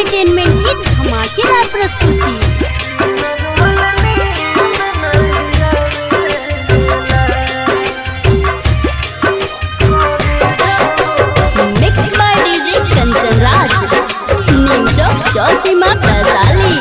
Entertainment की धमाकेदार प्रस्तुति। Mix by DJ Kanchan Raj, new Chowk Chausima Vaishali.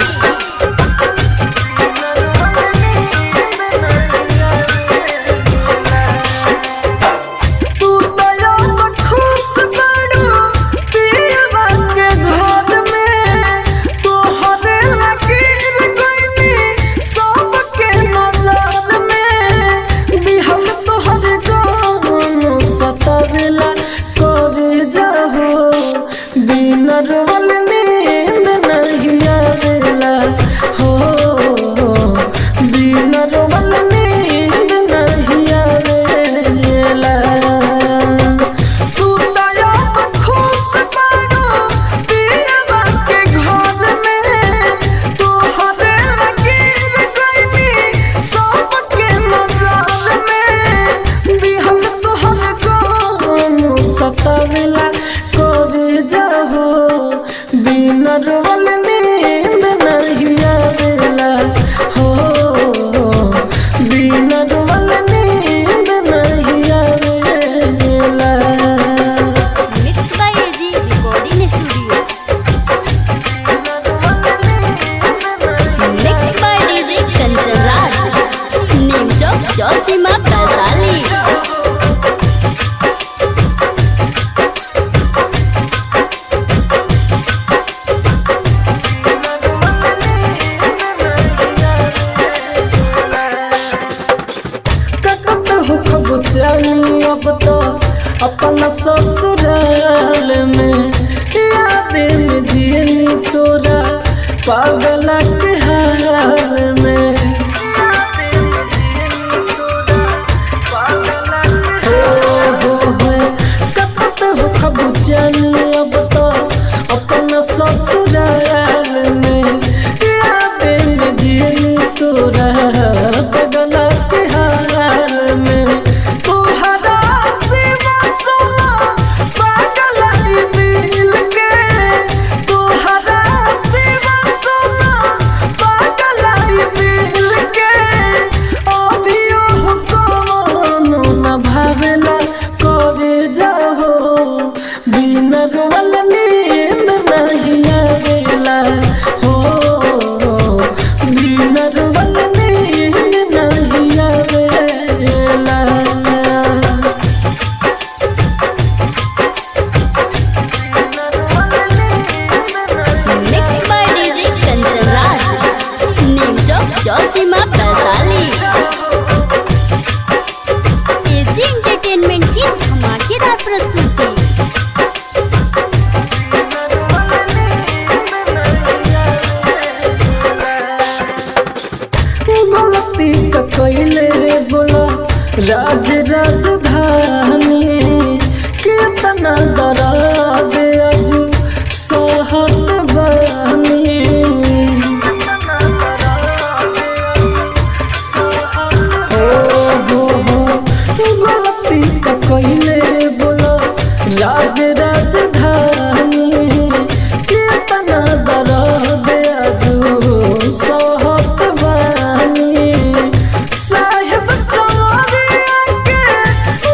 Chausima Vaishali. अब तो अपना ससुराल में यादें में जियनी तोरा पागल के हाल में। अब तो अपना ससुराल में यादें में जियनी तोरा पागल के हाल में। चौसीमा वैशाली। एजी एंटरटेनमेंट की धमाकेदार प्रस्तुति। गलती का कैले बोला राज राजधानी कितना डरा दे अजू सहत बानी। कैले बोलो राज राजधानी कितना दर्द अजू सहत बानी। साहेब सवारिया के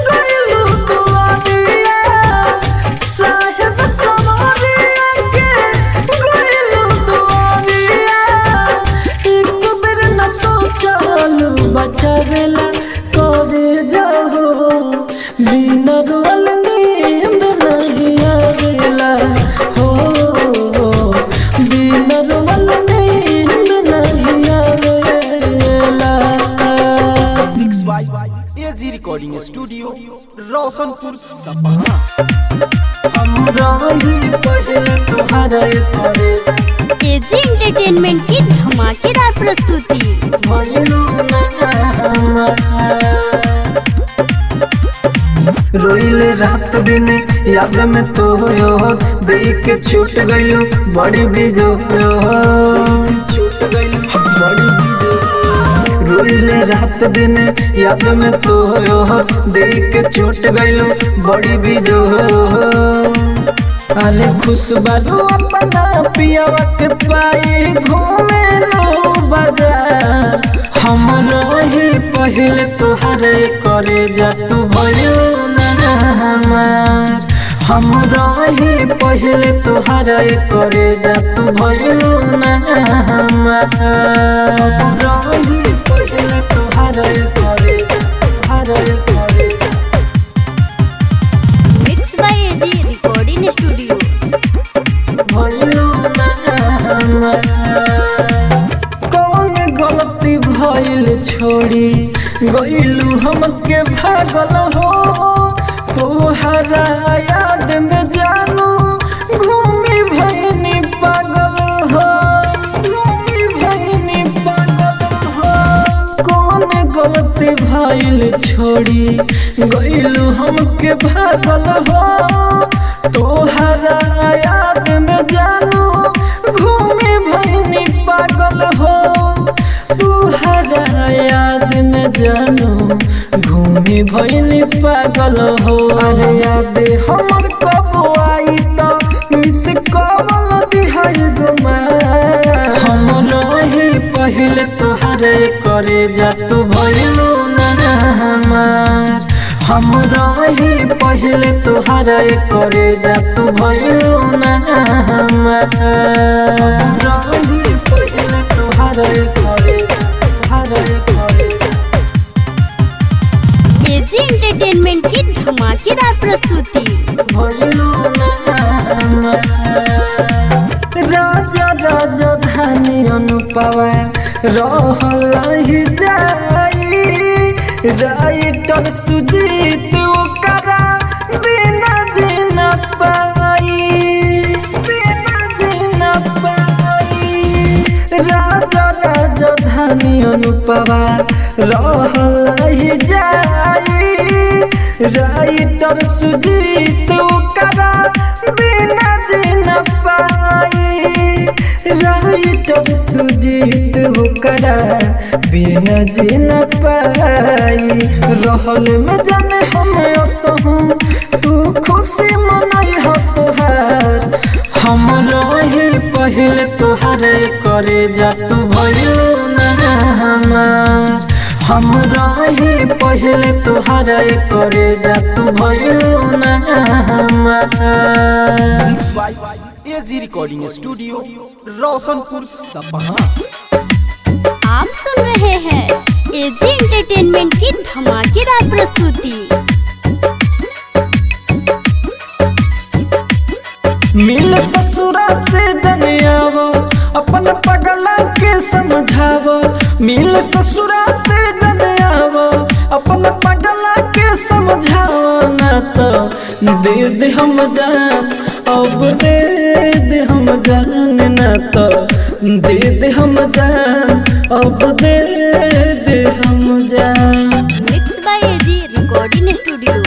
गइलू दुआरिया, साहेब सवारिया के गइलू दुआरिया। एक बेर न सोचलू बचावेला करे जाओ बिना रोल नींद नहीं आवेला हो, बिना रोल नींद नहीं आवेला। Mix by AG recording studio Roshanpur Sapaha. हमरा ही पहले तुम्हारे पड़े। एजी एंटरटेनमेंट की धमाकेदार प्रस्तुति। रोइले रात दिन याद में तो हो देख के छूट गइलो बड़ी बीजो छूट गइलो बड़ी बीजो। रोइले रात दिन याद में तो हो देख के छूट गइलो बड़ी बीजो। अरे खुश बारू अपना पियावा के पाई घूमे लो बाजार। हम रही पहले तोहरे करे जा तू भयो ना हमार। हम रही पहले तोहरे करे जा तू भयो ना हमार। रही पहले तोहरे करे mix by AG recording studio. कौन गलती भइल छोड़ी गइलू हमके भागल हो। तोहरा याद में जानू घूमी भइनी पागल हो। घूमी भइनी पागल हो। कौन गलती भइल छोड़ी गइलू हमके भागल हो। तोहरा याद में जानू घूमे भइनी पागल हो। तोहरा याद में जानू घूमे भइनी पागल हो। अरे याद हमर कब आई तो मिस कॉल दिहाई गुमा। हम रही पहले तोहरे करे जा तू भइलू ना हमार। हम रही पहले तोहरे करे जा तू भइलू ना हमार। रही पहले तोहरे करे एजी एंटरटेनमेंट की धमाकेदार प्रस्तुति। भइलू ना हमार। राजा राजधानी अनुपवा रहलहि जाई। राइटर सुजीत ओकरा बिना जीना पाई। बिना जीना पाई। राजा राजधानी अनुपवा रहलहि जाई। राइटर सुजीत ओकरा बिना जीना पाई। राइटर सुजीत ओकरा बिना जीना पाई। रहल में जाने हम असहूं तू खुशी मनाई हो तोहार। हम रही पहले तोहरे करे जा तू भयो ना हमार। हम रही पहले तोहरे करे जा तू भयो ना हमार। एजी रिकॉर्डिंग स्टूडियो रोशनपुर सपहा। आप सुन रहे हैं एजी एंटरटेनमेंट की धमाकेदार प्रस्तुति। मिल ससुरा से जनियावो अपन पगला के समझावो। मिल ससुरा से जनियावो अपन पगला के समझावो। ना तो दे दे हम जान अब दे दे हम जान। ना तो दे दे हम जान अब दे दे हम जान। Mix by AG recording studio.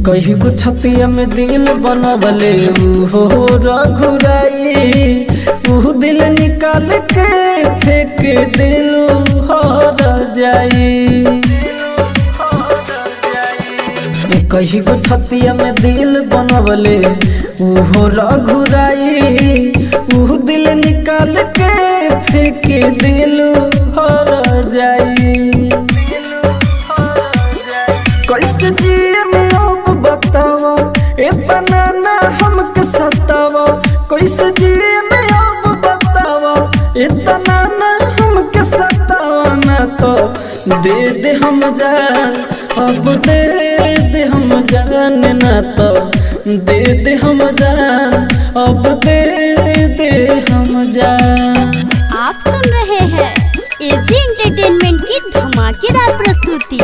कही को छतिया में दिल बनवले हो रघुराई। वो दिल निकाल के फेंक दिल हर जाई। कही को छतिया में दिल बनवले वो रघुराई। वो दिल निकाल के फेंक दिल हर जाई। कैसे जिए में अब बतावा इतना ना हमके सतावा। कैसे जिए में अब बतावा इतना ना हमके सतावा। ना तो दे दे हम जान अब दे दे हम जान। ना तो दे दे हम जान अब दे दे हम जान। आप सुन रहे हैं एजी एंटरटेनमेंट की धमाकेदार प्रस्तुति।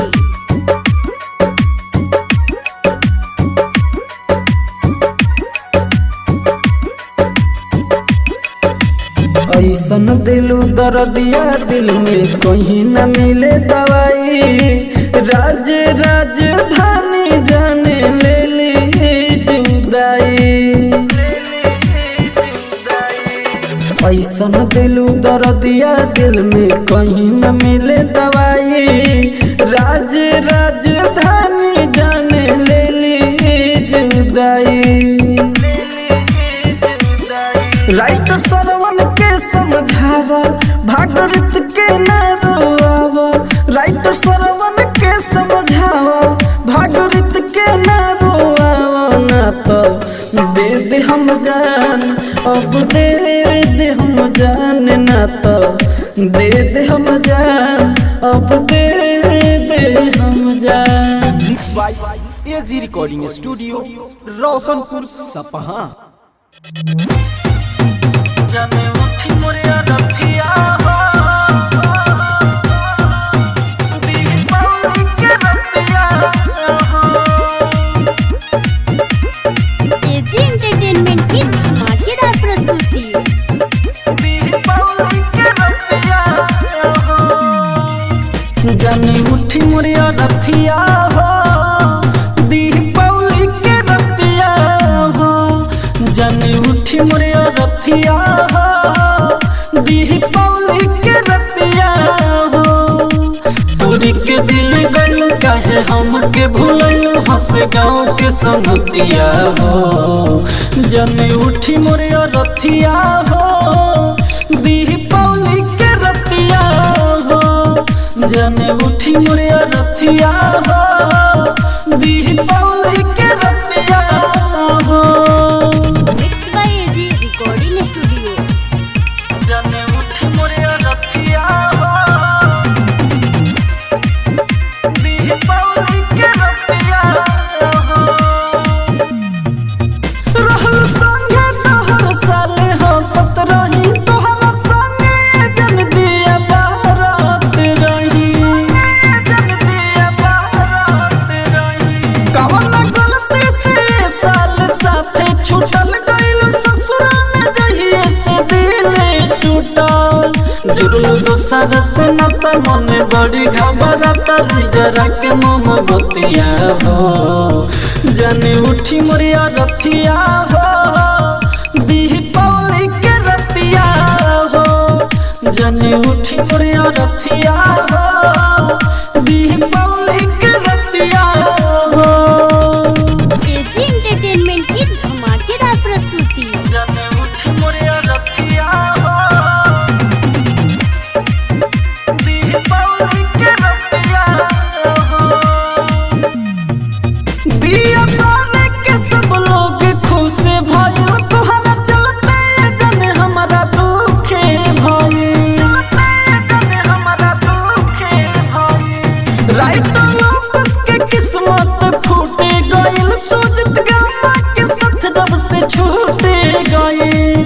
ऐसन दिलू दर्दिया दिल में कहीं न मिले दवाई। राज राजधानी जाने ले ली जुदाई। ऐसन दिलू दर्दिया दिल में कहीं न मिले दवाई। राज राजधानी जाने ले ली जुदाई। राइटर सरवन के समझावा भागरित के न रोआवा। राइटर सरवन के समझावा भागरित के न रोआवा। ना तो दे दे हम जान अब दे दे हम जान। ना तो दे दे हम जान अब दे दे हम जान। Mix by AG recording studio Roshanpur Sapaha. जाने उठी मोरिया रथिया हो दीपावली के रथिया हो। एजी एंटरटेनमेंट की धमाकेदार प्रस्तुति। दीपावली के रथिया हो जाने उठी मोरिया रथिया हो दीपावली के रथिया हो। जाने उठी मोरिया रथिया हो दीपावली के रतिया हो। तोरी के दिल गइल काहे हमके भूलैल हंस गाँव के संगतिया हो। जने उठी मोरिया रथिया हो दीपावली के रतिया हो। जने उठी मोरिया रथिया हो दीपावली के रतिया हो। Mix by AG recording studio. जाने उठी मोरिया रथिया हो दीपावली के रतिया हो। रहल संगे तोहर साले हंसत रही तोहरा संगे जन दिया बारात रही। जन दिया बारात रही कवन गलती से साल साथे छूटल गइल ससुरा में जहिए से दिल टूटल। जुड़ल दोसर से नाता मने बड़ी घबराता जरा के मोमबतिया हो। जाने उठी मोरिया रथिया हो दीपावली के रतिया हो। जाने उठी मोरिया रथिया हो दीपावली के रतिया हो। एजी एंटरटेनमेंट की धमाकेदार प्रस्तुति। जाने उठी मोरिया रथिया हो दीपावली के रतिया हो। दिया बाले के सब लोग खुश भइल तोहरा चलते जने हमारा दुखे भइल। जने हमारा दुखे भइल राइटर लोकस के किस्मत फूटे गइल। सुजित गामा के साथ जब से छूटे गइल।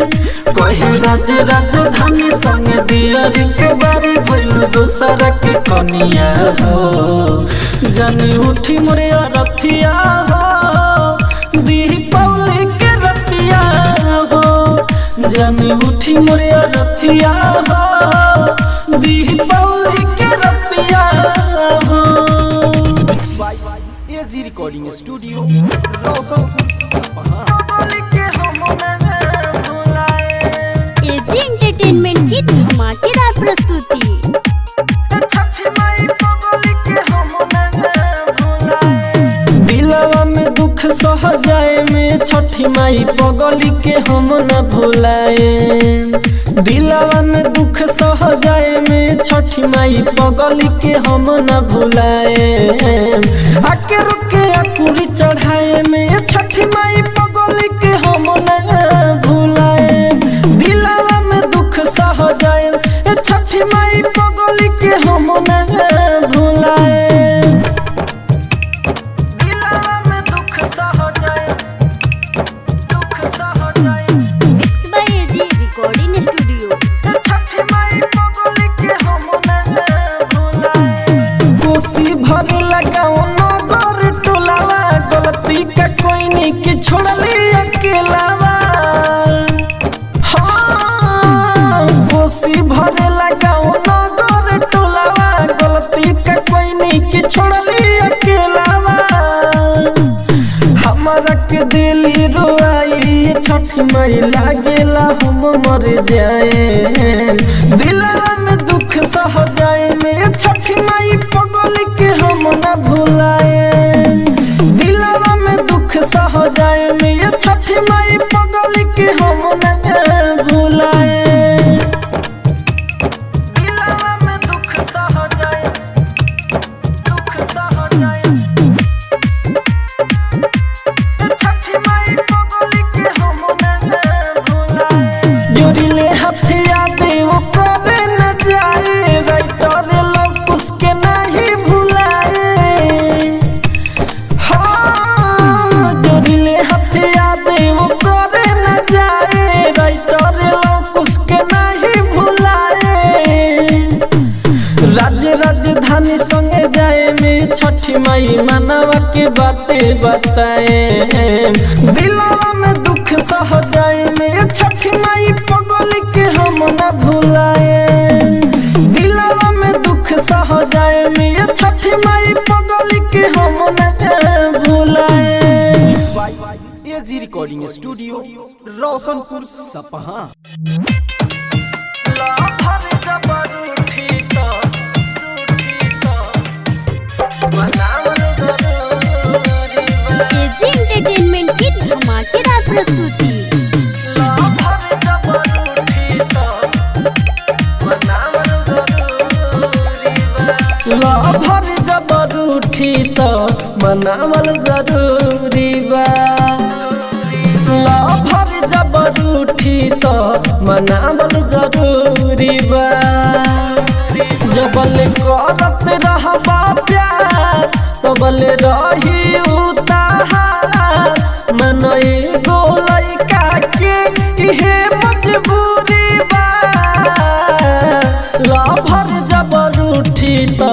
कहे राज राजधानी संग दियर के बारी भइल दोसर के कनिया हो। जाने उठी मोरिया रथिया हो दीपावली के रतिया हो। जाने उठी मोरिया रथिया हो दीपावली के रतिया हो। Mix by AG recording studio Roshanpur Sapaha. AG entertainment की धमाकेदार प्रस्तुति। दिलवा में दुख सह जाए में छठी माई पगली के हम न भुलाए। दिलवा में दुख सह जाए में छठी माई पगली के हम न भुलाए। आके रुके अकुरी चढ़ाए में छठी माई पगली के हम न भुलाए। दिलवा में दुख सह जाए छठी माई पगली के हम न भुलाए। Mix by AG recording studio. कोसी भरे लगाओ नगर टोलावा गलती का कोई नहीं के छोड़ली अकेलावा। हाँ कोसी भरे लगाओ नगर टोलावा गलती का कोई नहीं के छोड़ली अकेलावा। हमारा के दिली रोआई छठी माई लागेला हम मर जाए। दिलवा में दुख सह जाए में छठी माई पगल के हम न भुलाए। दिलवा में दुख सह जाए में छठी माई पगल के हम न भुलाए। दिलवा में दुख सह जाए, दुख सह जाए छठी माई पगल के हम न भुलाए। जोड़िले हथिया देव करे न जाए, राइटर लोग उसके नहीं भुलाए। हाँ जोड़िले हथिया देव करे न जाए, राइटर लोग उसके नहीं भुलाए। राज्य राजधानी संगे जाए में छठी माई मानवा के बातें बताए। दिलवा में दुख सह जाए में छठी माई पगल के हम न भुलाए। दिलवा में दुख सह जाए में छठी माई पगल के हम न भुलाए। AG recording studio Roshanpur Sapaha. AG entertainment की धमाकेदार प्रस्तुति। लभर जबर उठी तो मनावल जरूरी बा। लभर जबर उठी तो मनावल जरूरी बा। जबल करत रहबा प्यार तबल रही उतार। मनई गोलई काके इहे मजबूरी बा। लभर जबर उठी तो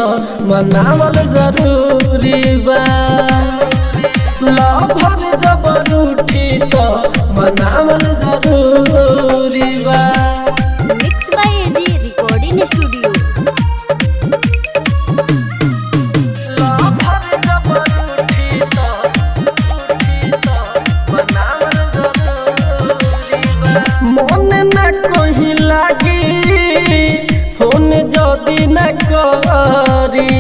मनावल जरूरी बा। लभर जबर उठी तो मनावल जरूरी बा। Mix by AG recording studio. Lover जबर उठी तो मनावल जरूरी बा। मन न कहीं लागी फोन जदी न करी,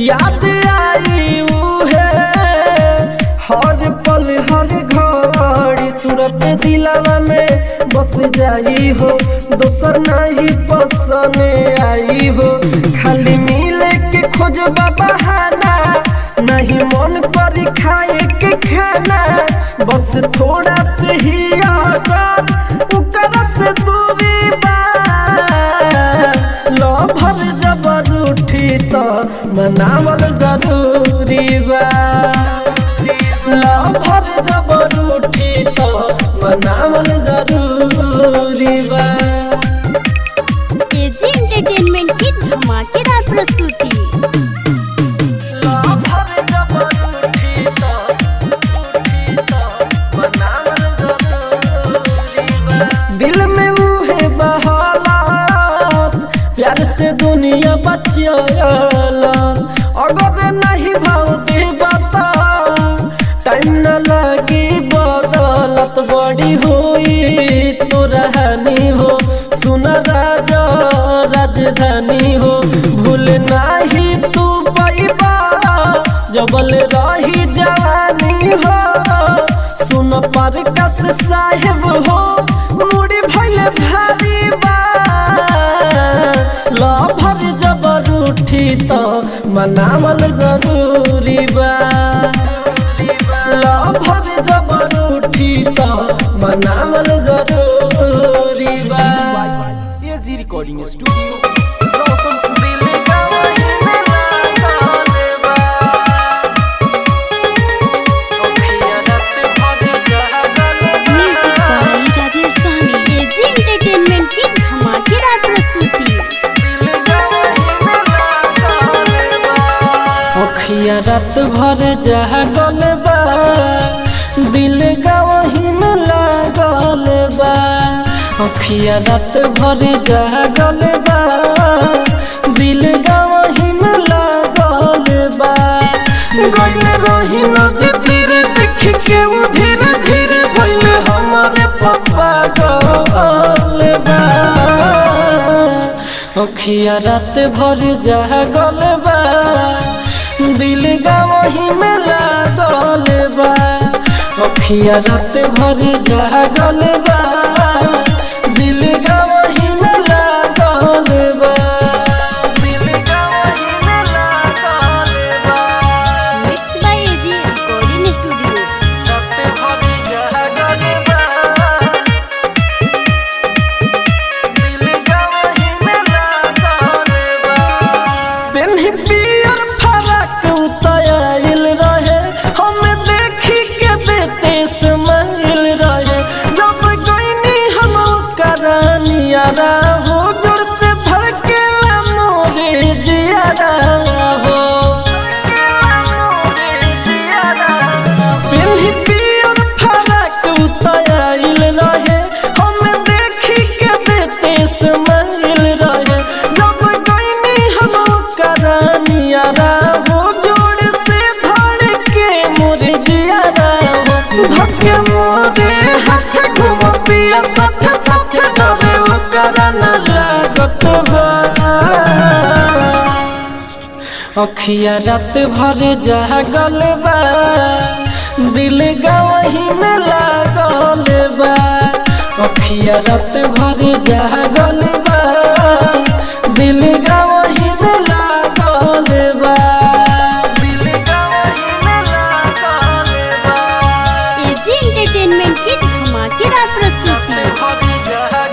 याद आई उहे हर पल हर घड़ी। सूरत दिलवा में बस जाई हो, दोसर नहीं पसंद आई हो। खाली मिले के खोजबा बहाना, नहीं मन करी खाए के खाना। बस थोड़ा से ही आदत उकर से दूरी बा। लभर जबर उठी तो मनावल जरूरी बा। लभर जबर उठी तो मनावल जरूरी बा। एजी एंटरटेनमेंट की धमाकेदार प्रस्तुति। लभर जबर उठी तो मनावल जरूरी बा। दिल में उहे बहालात प्यार से दुनिया बचियाला। अगर नहीं भाव दे बता टाइम न लगी बदलत बड़ी हुई तो रहनी हो। सुन राजा राजधानी हो, भूल नहीं तू पैबा जबल रही जवानी हो। सुन पर कस साहेब हो, मुड़ी भइले भारी बा। लभर जबर उठी तो मनावल जरूरी बा। लभर जबर उठी तो मनावल जरूरी बा। AG recording studio Roshanpur. Music by Rajesh Sahni. AG entertainment की धमाकेदार प्रस्तुति। अखिया रात भर जागल बा, दिल गवही में लागल बा। अखिया रात भर जागल बा, दिल गवही में लागल बा। गइल रही नदी तीर देख के वो धीरे धीरे भइल हमारे पागल बा अखिया रात भर जागल बा दिल गावही में लागल बा अखिया रात भर जागल बा दिल गावही में लागल बा दिल गावही में लागल बा mix by AG recording studio. रात भर जागल बा दिल गावही में लागल बा पेन्ही पियर फराक उतायल रहे हम देखी के देते स्माइल रहे जब गईनी हम करानिया हो जोर से धड़केला मोरे जियारा हो पेन्ही पियर फराक उतायल रहे हम देखी के देते स्माइल रहे जब गईनी हम करानिया हो जोर से धड़के मोरे जियारा हो धक्के मोरे हाथ घूम पिया साथ साथ डरे वो करना लागत बा अखिया रात भर जागल बा दिल गवही में लागल बा अखिया रात भर जागल बा दिल गवही में लागल बा दिल गवही में लागल बा एजी एंटरटेनमेंट की धमाकेदार प्रस्तुति।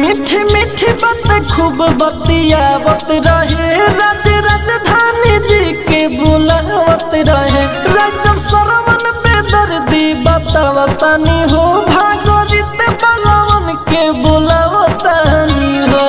मीठी मीठी बात खूब बतियावत रहे राज राजधानी जी के बुलावत रहे राइटर सरवन बेदर्दी बतावतानी हो भागोरित बलवन के बुलावतानी हो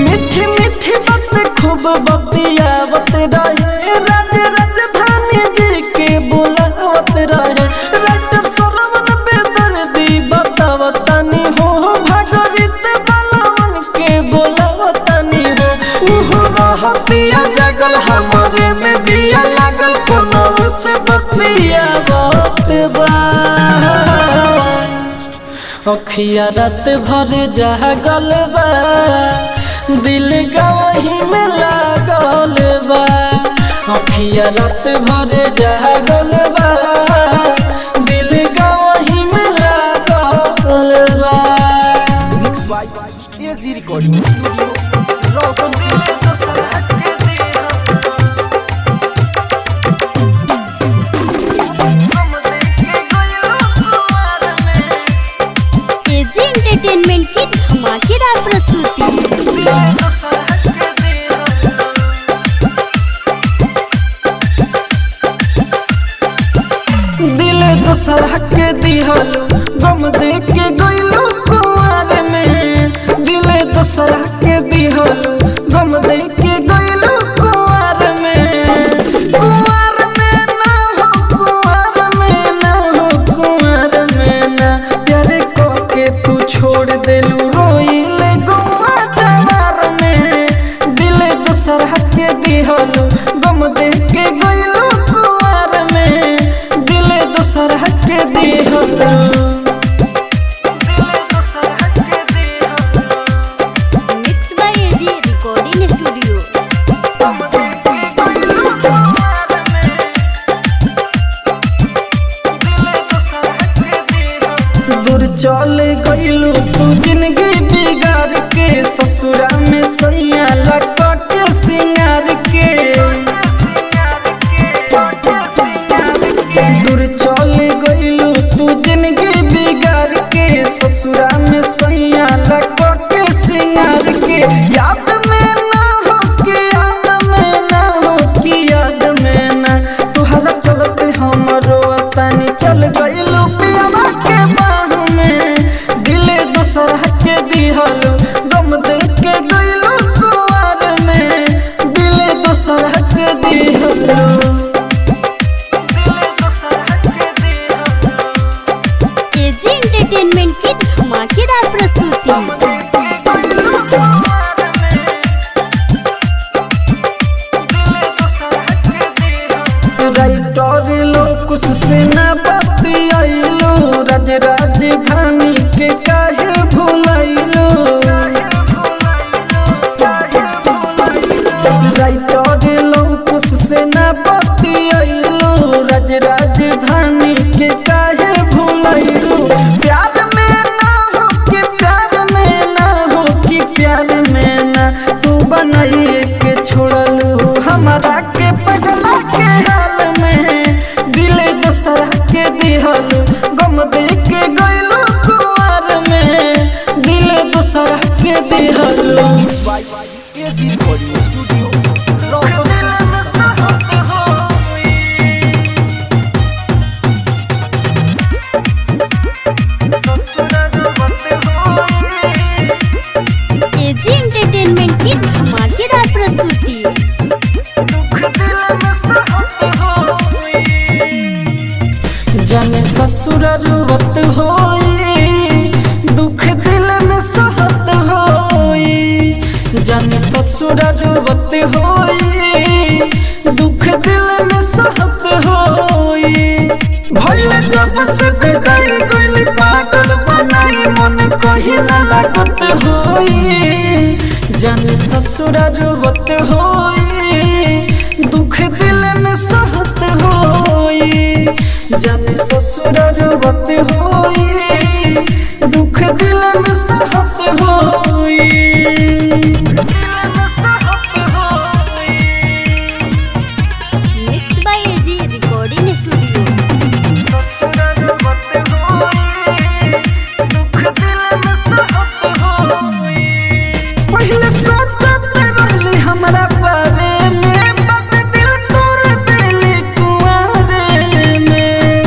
मीठी मीठी बात खूब बतियावत रहे राज राजधानी जी के बुलावत रहे राइटर सरवन बेदर्दी बतावतानी हो भागोरित बलवन के बुलावतानी हो उहो रहतिया जगल हमरे में बिया लागल फोनवा से बतियावत बा अखिया रात भर जागल बा दिल गवही में लागल बा अखिया रात भर जागल बा दिल गवही में लागल बा mix by AG recording studio Roshanpur AG entertainment की धमाकेदार प्रस्तुति। दिल दूसरा के दिहलो गम दे के गइलो कुआर में दिल दूसरा के दिहलो गम दे के गइलो कुआर में ना हो कुआर में ना हो कुआर में ना प्यार को के तू छोड़ देलू रोइले गोवा जवार में दिल दूसरा के दिहलो गम दे के गइलो कुआर में दिल दूसरा के दिहलो mix by AG recording studio. दूर चल गइलू तू जिंदगी बिगाड़ के ससुरा में सैया लकट सिंगार के दूर चल गइलू तू जिंदगी बिगाड़ के ससुरा में सैया लकट सिंगार के याद में ना हो कि याद में ना हो कि याद में ना तुहरा चलते हमरो तनी चल गइलू पियावा के बाह में दिल दूसरा के दिहलो गम दे के गइलू कुआर में दिल दूसरा के दिहलो राइटर लोकुश से ना बतियाइलो राज राजधानी के काहे भुलाइलो राइटर लोकुश से ना बतियाइलो राज राजधानी के काहे भुलाइलो प्यार में ना हो कि प्यार में ना हो कि प्यार में ना तू बनाइए के छोड़लू हमारा के पगला के हाल में दिले दूसरा के दिहल गम दे के गइलो कुआर में दिले दूसरा के दिहल AG recording studio Roshanpur AG entertainment की धमाकेदार प्रस्तुति। जाने ससुर रुवत होई दुख दिल में सहत होई जाने ससुर रुवत होई दुख दिल में सहत होई भइल जब से विदाई गइल पागल बनाई मन कहिला लागत होई जाने ससुर रुवत होई दुख दिल में सहत होई जाने ससुर रुवत होई दुख दिल में सहत होई mix by AG recording studio. पहले सोचत रहली हमरा बारे में बट दिल तोड़ देली कुआरे में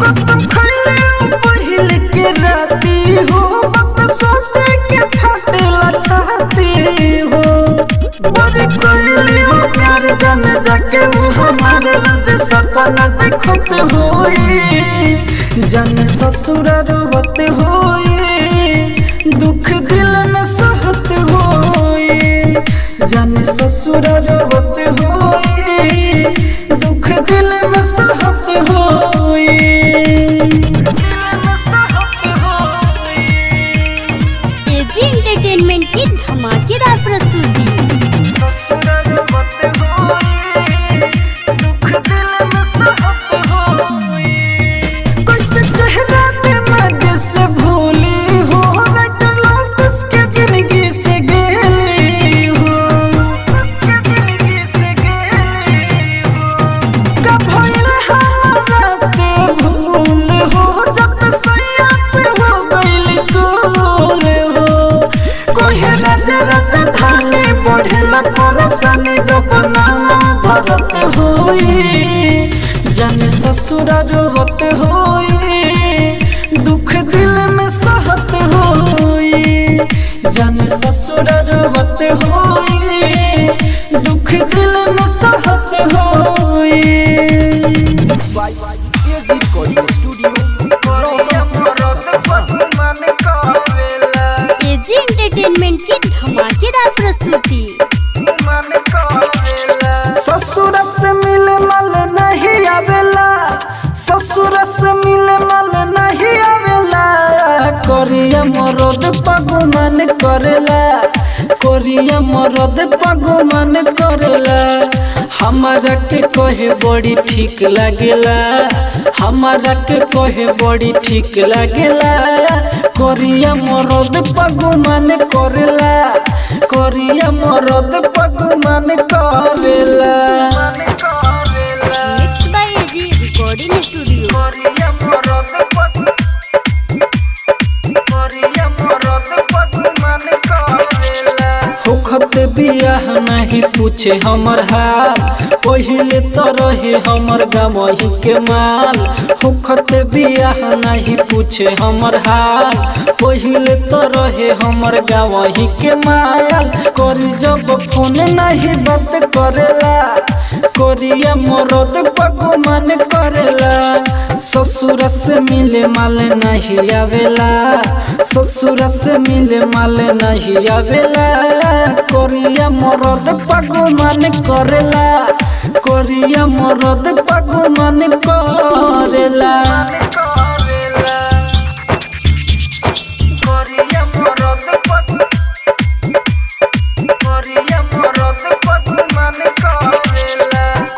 कसम खइले पहले के राती हो मत सोचे के फटला छाती हो बड़ी कोइली हो प्यार जान जाके वो हमारे रोज सपना देखत होई जाने ससुर रुवत होई दुख दिल में सहत होई जाने ससुर रुवत होई दुख दिल में सहत होई एजी एंटरटेनमेंट की धमाकेदार प्रस्तुति। कैसे चेहरा दिमाग से भूली हो राइटर लोकुश के जिंदगी से गेली हो कब होइल हमारा से भूल हो जब सैया से हो गइल कूल हो कोई राज राजधानी बढ़ेला परेशानी जब नाम धरत होई जाने ससुर रुवत होई दुख दिल में सहत होई जाने ससुर रुवत होई दुख दिल में सहत होई AG recording studio Roshanpur AG entertainment की धमाकेदार प्रस्तुति। ससुर से मिले मल नहीं आवेला ससुर से मिले मल नहीं आवेला कोरिया मरद पगमन करेला कोरिया मरद पगमन करेला हमारा के कहे बड़ी ठीक लागेला हमारा के कहे बड़ी ठीक लागेला कोरिया मरद पगमन करेला कोरिया मरद पगमन करेला mix by AG recording studio. होखत बियाह नहीं पूछे हमर हाल पहिले तो रहे हमर गमही के माल होखत बियाह नहीं पूछे हमर हाल पहिले तो रहे हमर गमही के माल कर जब फोन नहीं बात करेला कोरिया मरद पगुमान करेला ससुर से मिले माल नहीं आवेला ससुर से मिले माल नहीं आवेला कोरिया मरद पगुमान करेला कोरिया मरद पगुमान करेला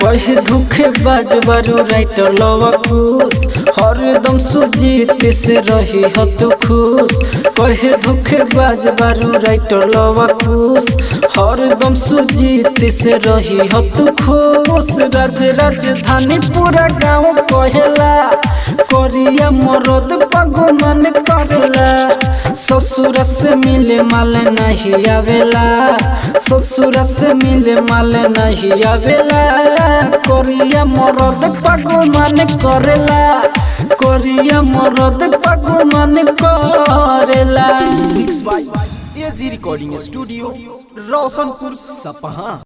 कहे धोखे बाज बारू राइटर लवा खुश हरदम सुजीत से रही हो तू खुश कहे धोखे बाज बारू राइटर लवा खुश हरदम सुजीत से रही हो तू खुश राजधानी पूरा गाँव कहेला कोरिया मरद पगुमान करेला ससुर से मिले माल नहीं आवेला ससुर से मिले माल नहीं आवेला कोरिया मरद पगुमान करेला कोरिया मरद पगुमान करेला। Mix by AG recording studio Roshanpur Sapaha.